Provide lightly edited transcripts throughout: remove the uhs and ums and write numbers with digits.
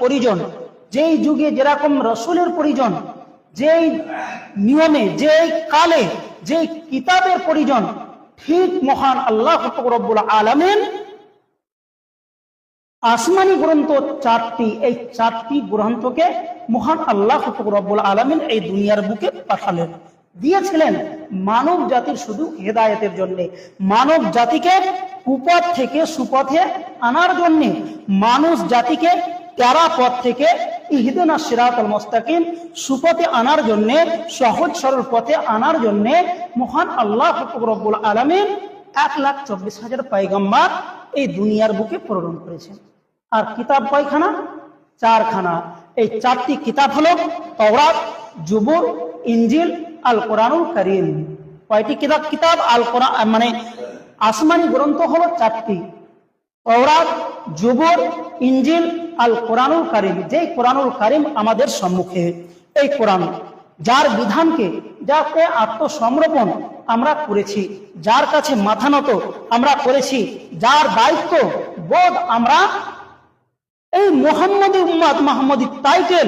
প্রয়োজন, যেই যুগে যেরকম রসুলের প্রয়োজন, যেই নিয়মে, যেই কালে, যেই কিতাবের প্রয়োজন, ঠিক মহান আল্লাহ রব্বুল আলামিন আসমানি গ্রন্থ চারটি, এই চারটি গ্রন্থকে মহান আল্লাহ রব্বুল আলামিন এই দুনিয়ার বুকে পাঠালেন, দিয়েছিলেন মানব জাতির শুধু হেদায়েতের জন্য, মানব জাতিকে কুপথ থেকে সুপথে আনার জন্য, মানুষ জাতিকে তেরা পথ থেকে ইহদিনাস সিরাতাল মুস্তাকিম সুপথে আনার জন্য, সহজ সরল পথে আনার জন্য মহান আল্লাহ রব্বুল আলামিন 1,24,000 পয়গম্বর এই দুনিয়ার বুকে প্রেরণ করেছেন। আর কিতাব কয়খানা? 4খানা। এই 4টি কিতাব হলো তাওরাত, জুবুর, ইনজিল, আল কোরআনুল কারীম। কয়টি কিতাব? আল কোরআন মানে আসমানি গ্রন্থ হলো 4টি, তাওরাত, জুবুর, ইনজিল, আল কোরআনুল কারীম। যেই কোরআনুল কারীম আমাদের সম্মুখে, এই কোরআন যার বিধানকে, যাতে আত্মসমর্পণ আমরা করেছি, যার কাছে মাথা নত আমরা করেছি, যার দায়িত্ব বোধ আমরা এই মুহাম্মদী উম্মত, মুহাম্মদী টাইটেল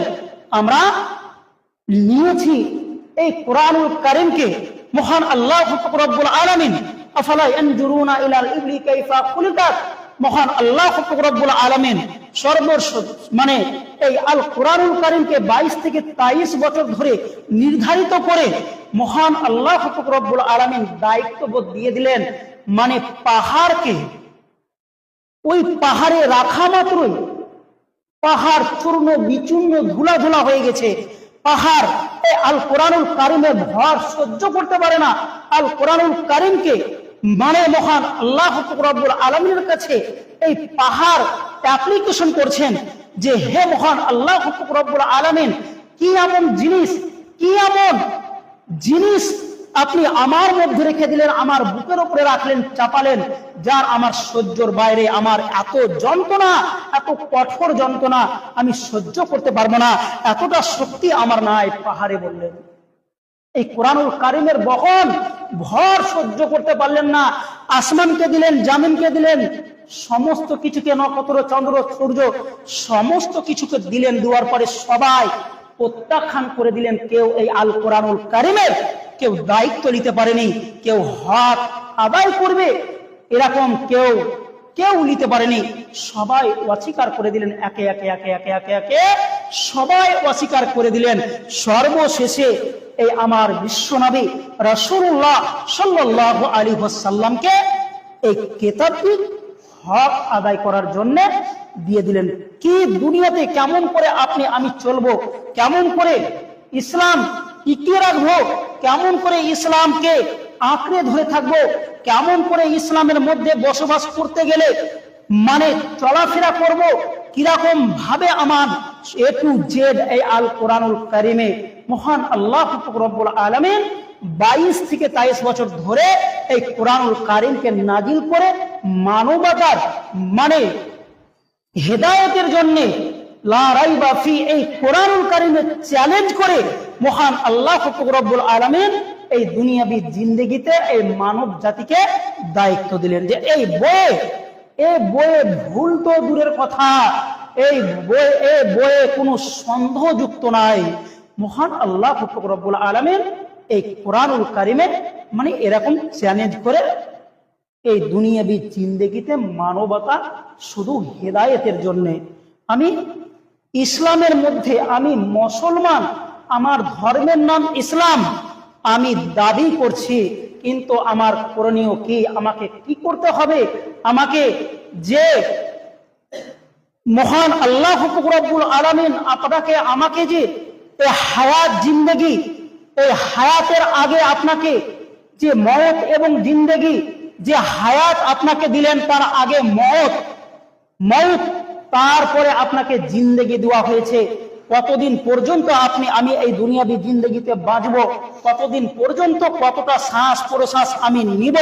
আমরা নিয়েছি, এই কোরআনুল কারীমকে মহান আল্লাহ রব্বুল আলামিন আফালা ইয়ানজুরুনা ইলাল ইবলি কাইফা খুলিকাত, মহান আল্লাহ রব্বুল আলামিন মানে এই আল কোরআনুল কারীমকে 22 থেকে 23 বছর ধরে নির্ধারিত করে মহান আল্লাহ রব্বুল আলামিন দায়িত্ববোধ দিয়ে দিলেন। মানে পাহাড়কে, ওই পাহাড়ে রাখা মাত্রই পাহাড় চূর্ণ বিচূর্ণ ধুলা হয়ে গেছে। পাহাড় এই আল কোরআনুল কারীমের ভর সহ্য করতে পারে না। আল কোরআনুল কারীমকে মানে মহান আল্লাহ রব্বুল আলামিনের কাছে এই পাহাড় অ্যাপ্লিকেশন করছেন যে হে মহান আল্লাহ রব্বুল আলামিন, কি এমন জিনিস আপনি আমার মধ্যে রেখে দিলেন, আমার বুকের উপরে রাখলেন, চাপালেন, যার আমার সহ্যর বাইরে, আমার এত যন্ত্রণা, এত কঠোর যন্ত্রণা আমি সহ্য করতে পারবো না, এতটা শক্তি আমার নাই। পাহাড়ে বললেন এই কোরআনুল কারীমের বহন ভর সহ্য করতে পারলেন না। আসমানকে দিলেন, জামিনকে দিলেন, সমস্ত কিছুকে, নক্ষত্র, চন্দ্র, সূর্য, সমস্ত কিছুকে দিলেন। দেওয়ার পরে সবাই প্রত্যাখ্যান করে দিলেন। কেউ এই আল কোরআনুল কারীমের কেউ দায়িত্ব নিতে পারেনি, কেউ হক আদায় করবে এরকম কেউ নিতে পারেনি। সবাই অস্বীকার করে দিলেন, একে একে সবাই অস্বীকার করে দিলেন। সর্বশেষে এই আমার বিশ্বনবী রাসূলুল্লাহ সাল্লাল্লাহু আলাইহি ওয়াসাল্লামকে এই কিতাবটি হক আদায় করার জন্য দিয়ে দিলেন। কি দুনিয়াতে কেমন করে আমি চলবো, কেমন করে ইসলাম টিকিয়ে রাখবো, কেমন করে ইসলামকে আঁকড়ে ধরে থাকবো, কেমন করে ইসলামের মধ্যে বসবাস করতে গেলে মানে চলাফেরা করব, কিরকম ভাবে আমার এ টু জেড এই আল কোরআনুল কারীমে মহান আল্লাহ রব্বুল আলামিন 22 থেকে 23 বছর ধরে এই কোরআনুল কারীমকে নাজিল করে মানবতার মানে হেদায়েতের জন্য লা রাইবা ফি এই কোরআনুল কারীমে চ্যালেঞ্জ করে মহান আল্লাহ রব্বুল আলামিন এই দুনিয়াবী জিন্দেগিতে এই মানব জাতিকে দায়িত্ব দিলেন যে এই বইয়ে ভুল তো দূরের কথা, এই বইয়ে কোনো সন্দেহযুক্ত নাই। মহান আল্লাহ রব্বুল আলামিন এই কোরআনুল কারীমে মানে এরকম চ্যালেঞ্জ করে এই দুনিয়াবী জিন্দেগিতে মানবতা শুধু হেদায়েতের জন্য। আমি ইসলামের মধ্যে, আমি মুসলমান, আমার ধর্মের নাম ইসলাম, আমি দাবি করছি, কিন্তু আমার করণীয় কি, আমাকে কি করতে হবে, আমাকে যে মহান আল্লাহ রব্বুল আলামিন আমাকে যে এই হায়াত জিন্দেগি, এই হায়াতের আগে আপনাকে যে মওত এবং জিন্দেগি, যে হায়াত আপনাকে দিলেন তার আগে মওত, তারপরে আপনাকে জিন্দেগি দেওয়া হয়েছে। কতদিন পর্যন্ত আমি এই দুনিয়াবী জিন্দেগিতে বাঁচবো, কতদিন পর্যন্ত কতটা শ্বাস প্রশ্বাস আমি নিব,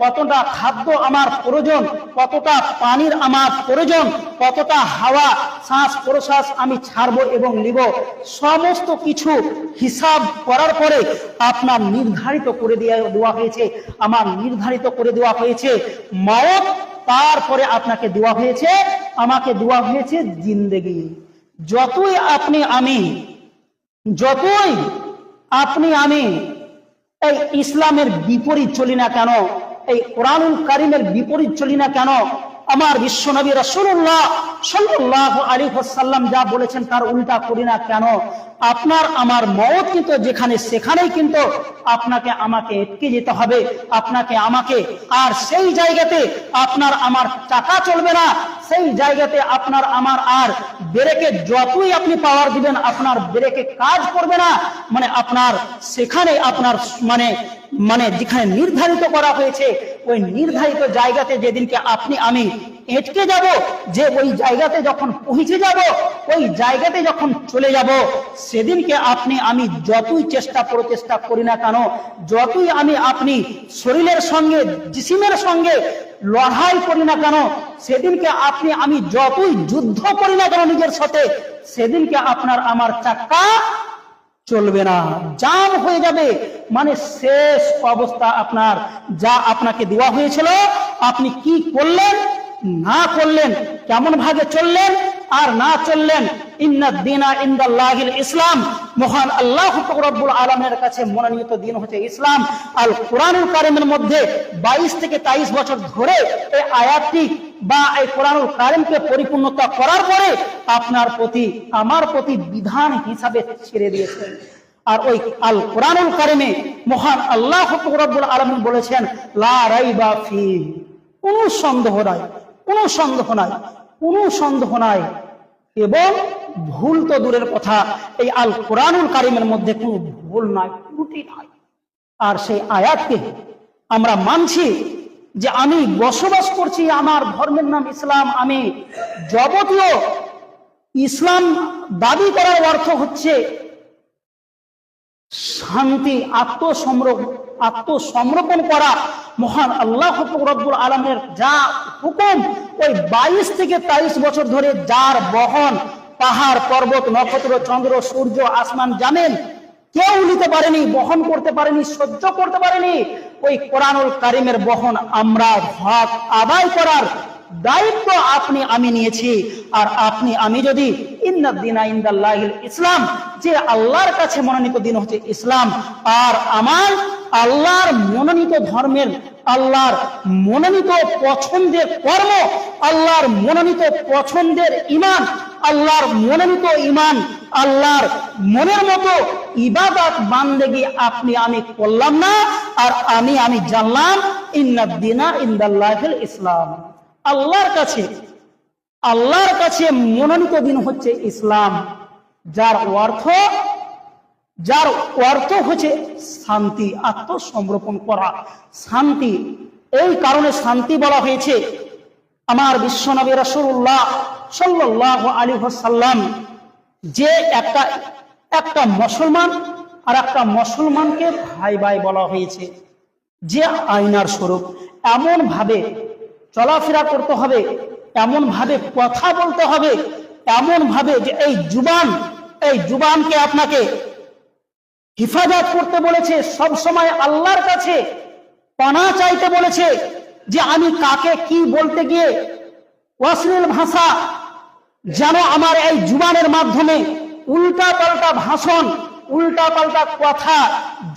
কতটা খাদ্য আমার প্রয়োজন, কতটা পানির আমার প্রয়োজন, কতটা হাওয়া শ্বাস প্রশ্বাস আমি ছাড়বো এবং নিব, সমস্ত কিছু হিসাব করার পরে আপনার নির্ধারিত করে দেওয়া হয়েছে, আমার নির্ধারিত করে দেওয়া হয়েছে মওত, তারপরে আপনাকে দেওয়া হয়েছে, আমাকে দেওয়া হয়েছে জিন্দেগি। যতই আপনি আমি এই ইসলামের বিপরীত চলি না কেন, এই কোরআনুল কারীমের বিপরীত চলি না কেন, আমার বিশ্বনবী রাসূলুল্লাহ সাল্লাল্লাহু আলাইহি ওয়াসাল্লাম যা বলেছেন তার উল্টা করি না কেন, আপনার আমার মওত কিন্তু যেখানে সেখানেই কিন্তু আপনাকে আমাকে এটকে যেতে হবে, আপনাকে আমাকে। আর সেই জায়গাতে আপনার আমার চাকা চলবে না, সেই জায়গাতে আপনার আমার আর ব্রেকে যতই আপনি পাওয়ার দিবেন আপনার ব্রেকে কাজ করবে না। মানে আপনার সেখানে আপনার মানে যেখানে নির্ধারিত করা হয়েছে ওই নির্ধারিত জায়গাতে যেদিনকে আপনি আমি এটকে যাব, যে ওই জায়গাতে যখন পৌঁছে যাব, ওই জায়গাতে যখন চলে যাব, সেদিনকে আপনি আমি যতই প্রচেষ্টা করি না কেন, যতই আপনি শরীরের সঙ্গে জিসিমের সঙ্গে লড়াই করি না কেন, সেদিনকে আপনি আমি যতই যুদ্ধ করি না কেন নিজের সাথে, সেদিনকে আপনার আমার চাক্কা চলবে না, জাম হয়ে যাবে। মানে শেষ অবস্থা আপনার যা আপনাকে দেওয়া হয়েছিল, আপনি কি করলেন না করলেন, কেমন ভাবে চললেন আর না চললেন, ইন্নাদ দীনা ইনদাল্লাহিল ইসলাম, মহান আল্লাহ রব্বুল আলামিনের কাছে মনোনীত দিন হচ্ছে ইসলাম। আল কোরআনুল কারীমের মধ্যে 22 থেকে 23 বছর ধরে এই আয়াতটি বা এই কোরআনুল কারীমকে পরিপূর্ণতা করার পরে আপনার প্রতি আমার প্রতি বিধান হিসাবে ছেড়ে দিয়েছেন। আর ওই আল কোরআনুল কারীমে মহান আল্লাহ রব্বুল আলামিন বলেছেন লা রাইবা ফি, কোনো সন্দেহ নাই। এবং ভুল তো দূরের কথা, এই আল কোরআনুল কারীমের মধ্যে কোনো ভুল নাই, ত্রুটি নাই। আর সেই আয়াতকে আমরা মানছি যে আমি বসবাস করছি, আমার ধর্মের নাম ইসলাম, আমি যাবতীয় ইসলাম দাবি করার অর্থ হচ্ছে শান্তি, আত্মসমর্পণ করা। মহান আল্লাহ রব্বুল আলামিনের যা হুকুম, ওই 22 থেকে 23 বছর ধরে যার বহন, পাহাড় পর্বত নক্ষত্র চন্দ্র সূর্য আসমান জামিন কেউ নিতে পারেনি, বহন করতে পারেনি, সহ্য করতে পারেনি। ওই কোরআনুল কারীমের বহন আমরা হক আদায় করার দায়িত্ব আপনি আমি নিয়েছি। আর আপনি আমি যদি ইন্নাদ দীনা ইনদাল্লাহিল ইসলাম, যে আল্লাহর কাছে মনোনীত দিন হচ্ছে ইসলাম, আর আমার আল্লাহর মনোনীত ধর্মের, আল্লাহর মনোনীত পছন্দের কর্ম, আল্লাহর মনোনীত পছন্দের ঈমান, আল্লাহর মনোনীত ঈমান, আল্লাহর মনের মতো ইবাদত বান্দেগি আপনি আমি করলাম না, আর আমি জানলাম ইন্নাদ দীনা ইনদাল্লাহিল ইসলাম। আল্লাহর কাছে মনোনীত দিন হচ্ছে ইসলাম, যার অর্থ হচ্ছে শান্তি, আত্মসমর্পণ করা, শান্তি। এই কারণে শান্তি বলা হয়েছে। আমার বিশ্বনবী রাসূলুল্লাহ সাল্লাল্লাহু আলাইহি ওয়াসাল্লাম যে একটা মুসলমান আর একটা মুসলমানকে ভাই ভাই বলা হয়েছে, যে আয়নার স্বরূপ, এমন ভাবে চলাফেরা করতে হবে, এমন ভাবে কথা বলতে হবে, এমন ভাবে যে এই জুবানকে আপনাকে হিফাজত করতে বলেছে, সব সময় আল্লাহর কাছে পানা চাইতে বলেছে, যে আমি কাকে কি বলতে গিয়ে অশ্লীল ভাষা যেন আমার এই জুবানের মাধ্যমে উল্টা পাল্টা ভাষণ, উল্টা পাল্টা কথা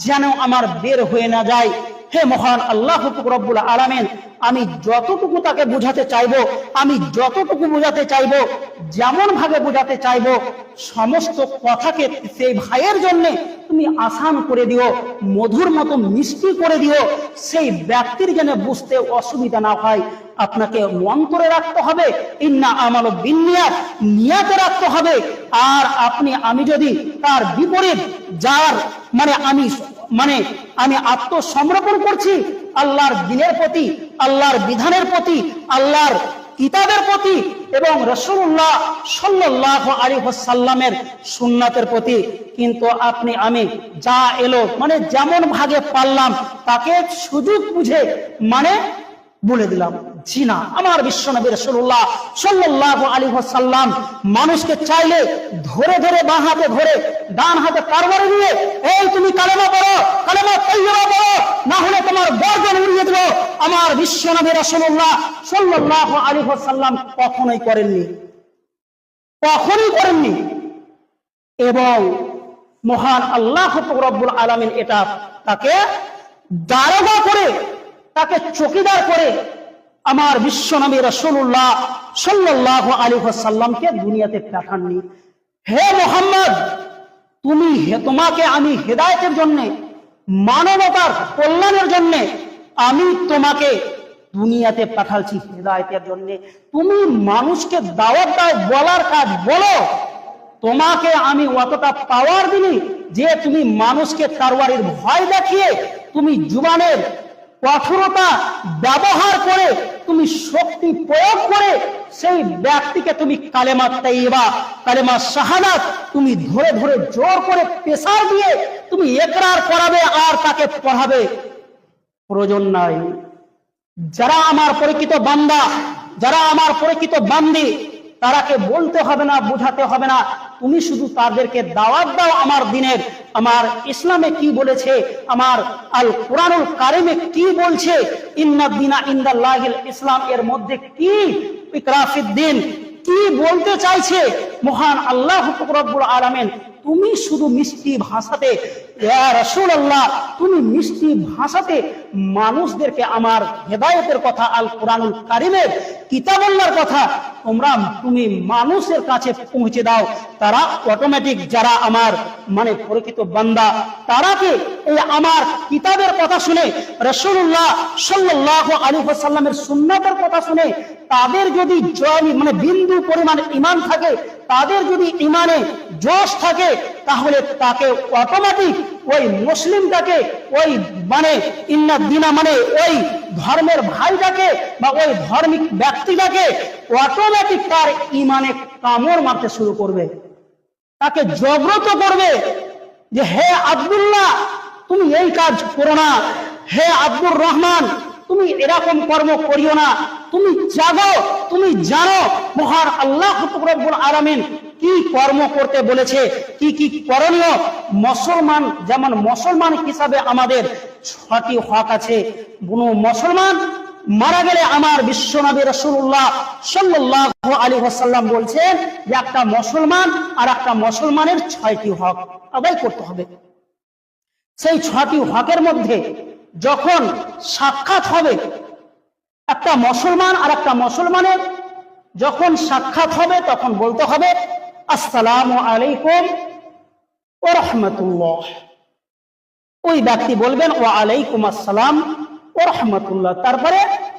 যেন আমার বের হয়ে না যায়। হে মহান আল্লাহ রব্বুল আলামিন, আমি যতটুকু তাকে বুঝাতে চাইবো, আমি যতটুকু বুঝাতে চাইবো, যেমন ভাবে বুঝাতে চাইবো, সমস্ত কথাকে সেই ভাইয়ের জন্য তুমি আসান করে দিও, মধুর মতো মিষ্টি করে দিও, সেই ব্যক্তির যেন বুঝতে অসুবিধা না হয়। আপনাকে অন্তরে রাখতে হবে, ইন্না আমালু বিন্নিয়াত, নিয়াতে রাখতে হবে। আর আমি যদি তার বিপরীত যার আমি আত্মসমর্পণ করছি আল্লাহর দ্বীনের প্রতি, আল্লাহর বিধানের প্রতি, আল্লাহর কিতাবের প্রতি এবং রাসূলুল্লাহ সাল্লাল্লাহু আলাইহি ওয়াসাল্লামের সুন্নাতের প্রতি, কিন্তু আমি যা এলো যেমন ভাগে পারলাম তাকে সুযোগ বুঝে বলে দিলাম। জি না, আমার বিশ্বনবী রাসূলুল্লাহ সাল্লাল্লাহু আলাইহি ওয়াসাল্লাম মানুষকে চাইলে ধরে ধরে বাঁ হাতে ধরে ডান হাতে কারবারে দিয়ে, এই তুমি কালেমা পড়ো, কালেমা তাইয়্যিবা পড়ো, না হলে তোমার গর্দান উড়িয়ে দেব। আমার বিশ্বনবী রাসূলুল্লাহ সাল্লাল্লাহু আলাইহি ওয়াসাল্লাম কখনোই করেননি। কখনই করেননি। এবং মহান আল্লাহ রব্বুল আলামিন এটা তাকে দারোগা করে, তাকে চৌকিদার করে আমার বিশ্বনবী রাসূলুল্লাহ সাল্লাল্লাহু আলাইহি ওয়াসাল্লামকে দুনিয়াতে পাঠাননি। হে মুহাম্মদ, তোমাকে আমি হেদায়েতের জন্য, মানবতার কল্যাণের জন্য আমি তোমাকে দুনিয়াতে পাঠালছি হেদায়েতের জন্য। তুমি মানুষকে দাওয়াত দাও, বলার কাজ বলো। তোমাকে আমি অতটা পাওয়ার দিনি যে তুমি মানুষকে তরবারির ভয় দেখিয়ে, তুমি জুবানের কঠোরতা ব্যবহার করে, তুমি শক্তি প্রয়োগ করে সেই ব্যক্তিকে তুমি কালেমা তাইয়্যিবা, কালেমা শাহাদাত তুমি ধরে ধরে জোর করে প্রেসার দিয়ে তুমি ইকরার করাবে আর তাকে পড়াবে, প্রয়োজন নাই। যারা আমার পরিচিত বান্দা, যারা আমার পরিচিত বান্দি, তারাকে বলতে হবে না, বোঝাতে হবে না, তুমি শুধু তাদেরকে দাওয়াত দাও আমার দিনের, আমার ইসলামে কি বলেছে, আমার আল কোরআনুল কারিমে কি বলছে, ইন্নাদ দীনা ইনদাল্লাহিল ইসলাম এর মধ্যে কি ইকরাফিদ্দিন কি বলতে চাইছে মহান আল্লাহ রব্বুল আলামিন। তুমি শুধু মিষ্টি ভাষাতে, ইয়া রাসূলুল্লাহ, তুমি মিষ্টি ভাষাতে মানুষদেরকে আমার হেদায়েতের কথা, আল কোরআনুল কারিমের কিতাবুল্লাহর কথা তুমি মানুষের কাছে পৌঁছে দাও। তারা অটোমেটিক, যারা আমার মানে পরিচিত বান্দা, তারাকে এই আমার কিতাবের কথা শুনে, রাসূলুল্লাহ সাল্লাল্লাহু আলাইহি ওয়াসাল্লামের সুন্নাতের কথা শুনে তাদের যদি মানে বিন্দু পরিমাণ ঈমান থাকে, তাদের যদি ঈমানে জোশ থাকে, তাহলে তাকে অটোমেটিক ওই মুসলিমটাকে, ওই মানে ইন্নাদ দীনা মানে ওই ধর্মের ভাইটাকে বা ওই ধার্মিক ব্যক্তিটাকে অটোমেটিক তার ঈমানে কামড় মারতে শুরু করবে, তাকে জাগ্রত করবে যে হে আব্দুল্লাহ, তুমি এই কাজ করো না, হে আব্দুর রহমান, তুমি এরকম কর্ম করিও না, তুমি জাগো, তুমি জানো মহান আল্লাহ রব্বুল আলামিন কি কর্ম করতে বলেছে, কি কি করণীয়। মুসলমান, যেমন মুসলমান হিসাবে আমাদের 6টি হক আছে। কোনো মুসলমান মারা গেলে আমার বিশ্বনবী রাসূলুল্লাহ সাল্লাল্লাহু আলাইহি ওয়াসাল্লাম বলছেন যে একটা মুসলমান আর একটা মুসলমানের 6টি হক আদায় করতে হবে। সেই 6টি হকের মধ্যে যখন সাক্ষাৎ হবে, একটা মুসলমান আর একটা মুসলমানের যখন সাক্ষাৎ হবে, তখন বলতে হবে আসসালামু আলাইকুম ওয়া রাহমাতুল্লাহ। ওই ব্যক্তি বলবেন ওয়া আলাইকুম আসসালাম ওয়া রাহমাতুল্লাহ। তারপরে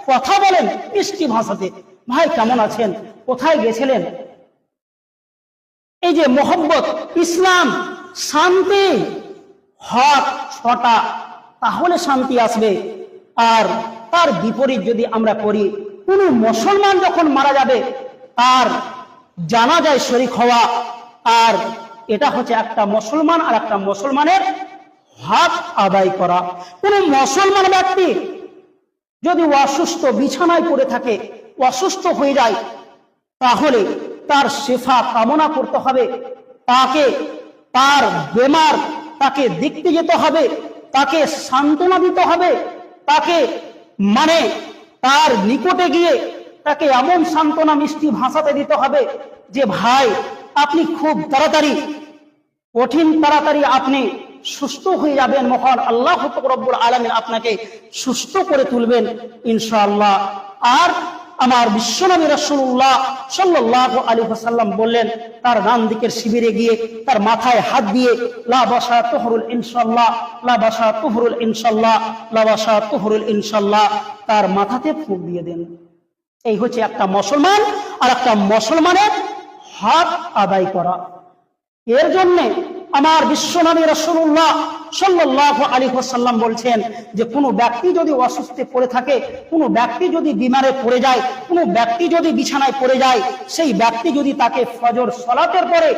কথা বলেন মিষ্টি ভাষাতে, ভাই কেমন আছেন, কোথায় গেছিলেন। এই যে মোহব্বত, ইসলাম, শান্তি, হক 6টা, তাহলে শান্তি আসবে। আর তার বিপরীত যদি আমরা করি, কোন মুসলমান যখন মারা যাবে তার জানাজায় শরীক হওয়া, আর এটা হচ্ছে একটা মুসলমান আর একটা মুসলমানের হক আদায় করা। কোন মুসলমান ব্যক্তি যদি অসুস্থ, বিছানায় পড়ে থাকে, অসুস্থ হয়ে যায়, তাহলে তার শিফা কামনা করতে হবে, তাকে তার বেমার, তাকে দেখতে যেতে হবে, তাকে সান্ত্বনা দিতে হবে, তাকে মানে তার নিকটে গিয়ে তাকে এমন সান্ত্বনা মিষ্টি ভাষাতে দিতে হবে যে ভাই আপনি খুব তাড়াতাড়ি, কঠিন তাড়াতাড়ি আপনি সুস্থ হয়ে যাবেন, মহান আল্লাহ রব্বুল আলামিন আপনাকে সুস্থ করে তুলবেন ইনশাআল্লাহ। আর আমার বিশ্বনবী রাসূলুল্লাহ সাল্লাল্লাহু আলাইহি ওয়াসাল্লাম বললেন, তার ডান দিকের শিবিরে গিয়ে তার মাথায় হাত দিয়ে লা বাসা তুহরুল ইনশাআল্লাহ, লা বাসা তুহরুল ইনশাআল্লাহ, লা বাসা তুহরুল ইনশাআল্লাহ, তার মাথাতে ফুঁক দিয়ে দেন। এই হচ্ছে একটা মুসলমান আর একটা মুসলমানের হক আদায় করা। এর জন্য আমার বিশ্বনবী রাসূলুল্লাহ সাল্লাল্লাহু আলাইহি ওয়াসাল্লাম বলছেন যে কোনো ব্যক্তি যদি অসুস্থে পড়ে থাকে, কোনো ব্যক্তি যদি বিমারে পড়ে যায়, কোনো ব্যক্তি যদি বিছানায় পড়ে যায়, সেই ব্যক্তি যদি তাকে ফজর সালাতের পরে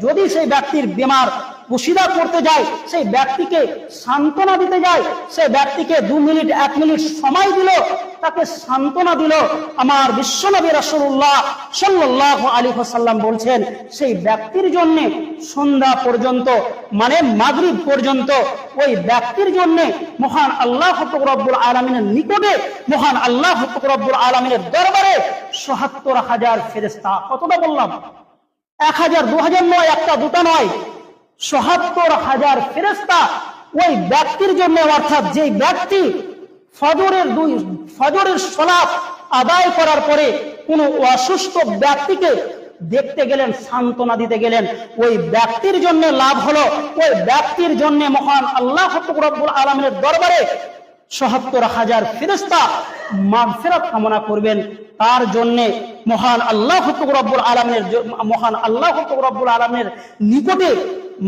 যদি সেই ব্যক্তির বিমার কুশিদা করতে যায়, সেই ব্যক্তিকে সান্ত্বনা দিতে যায়, সেই ব্যক্তিকে 2 মিনিট 1 মিনিট সময় দিল, তাকে সান্ত্বনা দিল, আমার বিশ্বনবী রাসূলুল্লাহ সাল্লাল্লাহু আলাইহি ওয়াসাল্লাম বলছেন সেই ব্যক্তির জন্য সন্ধ্যা পর্যন্ত মানে মাগরিব পর্যন্ত ওই ব্যক্তির জন্য মহান আল্লাহ রব্বুল আলামিনের নিকটে, মহান আল্লাহ রব্বুল আলামিনের দরবারে ৭৭,০০০ ফেরেশতা, কতটা বললাম, 1000 2000 নয়, একটা দুটা নয়, ৭৭,০০০ ফেরেশতা ওই ব্যক্তির জন্য, অর্থাৎ যে ব্যক্তি ফজরের সালাত আদায় করার পরে কোন অসুস্থ ব্যক্তিকে দেখতে গেলেন, সান্ত্বনা দিতে গেলেন, ওই ব্যক্তির জন্য লাভ হলো, ওই ব্যক্তির জন্য মহান আল্লাহ রব্বুল আলামিনের দরবারে ৭৭,০০০ ফেরেশতা মাগফিরাত কামনা করবেন। তার জন্য মহান আল্লাহ রব্বুল আলামিনের নিকটে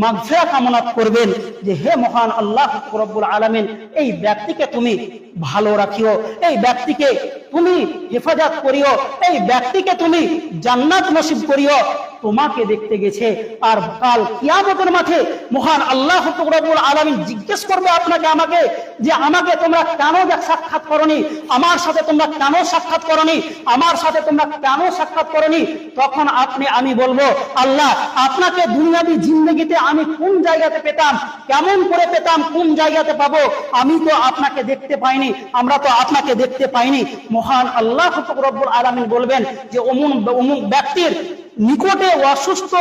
মাগফিরাত কামনা করবেন যে হে মহান আল্লাহ রব্বুল আলামিন, এই ব্যক্তিকে তুমি ভালো রাখিও, এই ব্যক্তিকে তুমি হেফাজত করিও, এই ব্যক্তিকে তুমি জান্নাত নসিব করিও। তোমাকে দেখতে গেছে, আর কাল কিয়ামতের মাঠে মহান আল্লাহ রব্বুল আলামিন জিজ্ঞেস করবে আপনাকে আমাকে যে আমাকে তোমরা কেন সাক্ষাৎ করনি, আমার সাথে তোমরা কেন সাক্ষাৎ করনি, আমার সাথে তোমরা কেন সাক্ষাৎ করনি। তখন আমি বলবো, আল্লাহ আপনাকে দুনিয়াবি জিন্দেগিতে আমি কোন জায়গাতে পেতাম, কেমন করে পেতাম, কোন জায়গাতে পাবো, আমি তো আপনাকে দেখতে পাইনি, আমরা তো আপনাকে দেখতে পাইনি। মহান আল্লাহ রব্বুল আলামিন বলবেন যে অমুক ব্যক্তির নিকটে অসুস্থ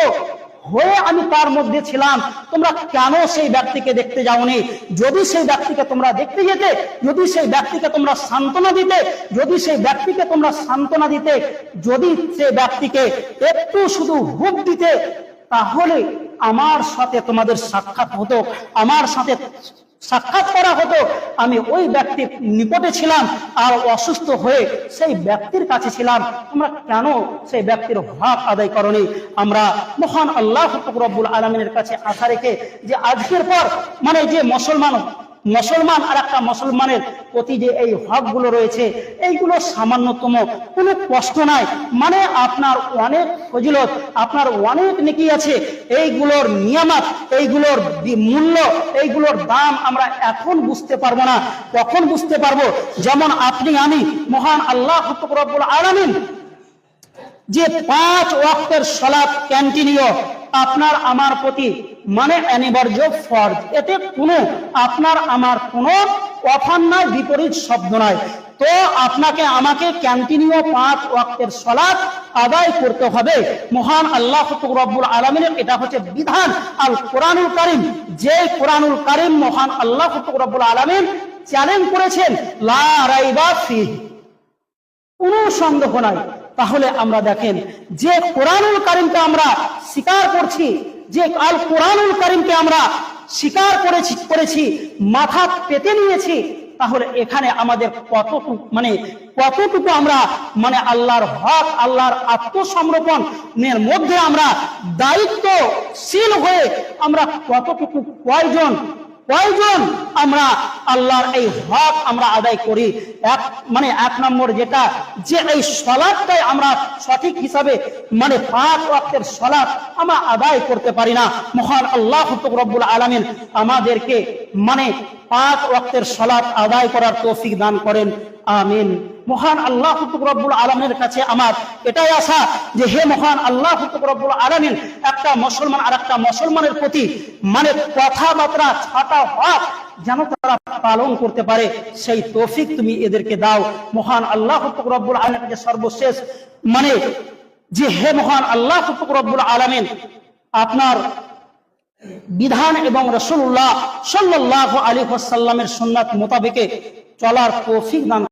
হয়ে আমি তার মধ্যে ছিলাম, তোমরা কেন সেই ব্যক্তিকে দেখতে যাওনি? যদি সেই ব্যক্তিকে তোমরা দেখতে যেতে, যদি সেই ব্যক্তিকে তোমরা সান্ত্বনা দিতে, যদি সেই ব্যক্তিকে তোমরা সান্ত্বনা দিতে, যদি সেই ব্যক্তিকে একটু শুধু হুক দিতে, তাহলে আমার সাথে তোমাদের সাক্ষাৎ হতো, আমার সাথে সাক্ষাৎ করা হতো। আমি ওই ব্যক্তির নিকটে ছিলাম আর অসুস্থ হয়ে সেই ব্যক্তির কাছে ছিলাম, তোমরা কেন সেই ব্যক্তির হক আদায় করনি? আমরা মহান আল্লাহ রব্বুল আলামিনের কাছে আশা রেখে যে আজকের পর যে মুসলমান আর একটা মুসলমানের প্রতি যে এই হকগুলো রয়েছে, এইগুলো সামান্যতম কোনো কষ্ট নাই, আপনার অনেক ফজিলত, আপনার অনেক নেকি আছে। এইগুলোর নিয়ামত, এইগুলোর মূল্য, এইগুলোর দাম আমরা এখন বুঝতে পারবো না, কখন বুঝতে পারবো? যেমন আপনি আমি মহান আল্লাহ রব্বুল আলামিন যে 5 ওয়াক্তের সালাত কন্টিনিউ আপনার আমার প্রতি অনিবার্য ফরজ, এতে কোনো আপনার আমার কোনো অফার নাই, বিপরীত শব্দ নাই। তো আপনাকে আমাকে কন্টিনিউ 5 ওয়াক্তের সালাত আদায় করতে হবে। মহান আল্লাহ রব্বুল আলামিনের এটা হচ্ছে বিধান, আল কোরআনুল কারীম। যে কোরআনুল কারীম মহান আল্লাহ রব্বুল আলামিন চ্যালেঞ্জ করেছেন, লা রাইবা ফিহি, কোনো সন্দেহ নাই। তাহলে আমরা দেখেন যে কোরআনুল কারীমকে আমরা স্বীকার করছি, যে আল কোরআনুল কারীমকে আমরা স্বীকার করেছি, মাথা পেতে নিয়েছি, তাহলে এখানে আমাদের কতটুকু আমরা আল্লাহর হক, আল্লাহর আত্মসমর্পণের মধ্যে আমরা দায়িত্বশীল হয়ে আমরা কতটুকু কয়জন আমরা আল্লাহর এই হক আমরা আদায় করি। এক নম্বর যেটা, যে এই সালাতটাই আমরা সঠিক হিসাবে 5 ওয়াক্তের সালাত আমরা আদায় করতে পারি না। মহান আল্লাহ রব্বুল আলামিন আমাদেরকে 5 ওয়াক্তের সালাত আদায় করার তৌফিক দান করেন, আমিন। মহান আল্লাহ রব্বুল আলামিনের কাছে আমার এটাই আশা যে হে মহান আল্লাহ রব্বুল আলামিন, একটা মুসলমান আর একটা মুসলমানের প্রতি কথাবার্তা ছাটা হক যেন তারা পালন করতে পারে, সেই তৌফিক তুমি এদেরকে দাও। মহান আল্লাহ রব্বুল আলামিনের কাছে সর্বশেষ যে হে মহান আল্লাহ রব্বুল আলামিন, আপনার বিধান এবং রাসূলুল্লাহ সাল্লাল্লাহু আলাইহি ওয়াসাল্লামের সুন্নাত মোতাবেক চলার তৌফিক দান